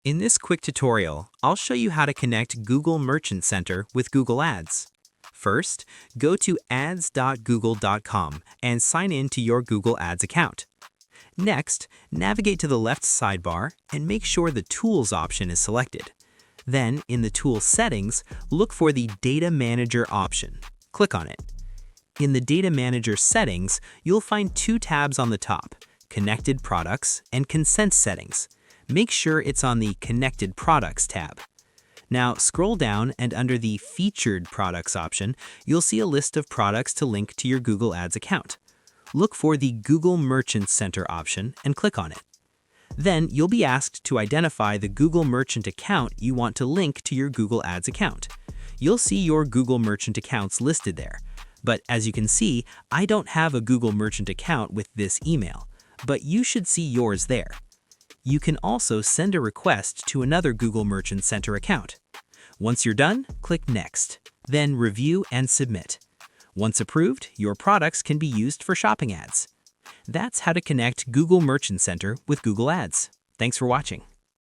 In this quick tutorial, I'll show you how to connect Google Merchant Center with Google Ads. First, go to ads.google.com and sign in to your Google Ads account. Next, navigate to the left sidebar and make sure the Tools option is selected. Then, in the Tools settings, look for the Data Manager option. Click on it. In the Data Manager settings, you'll find two tabs on the top, Connected Products and Consent Settings. Make sure it's on the Connected Products tab. Now scroll down and under the Featured Products option, you'll see a list of products to link to your Google Ads account. Look for the Google Merchant Center option and click on it. Then you'll be asked to identify the Google Merchant account you want to link to your Google Ads account. You'll see your Google Merchant accounts listed there. But as you can see, I don't have a Google Merchant account with this email, but you should see yours there. You can also send a request to another Google Merchant Center account. Once you're done, click Next, then Review and Submit. Once approved, your products can be used for shopping ads. That's how to connect Google Merchant Center with Google Ads. Thanks for watching.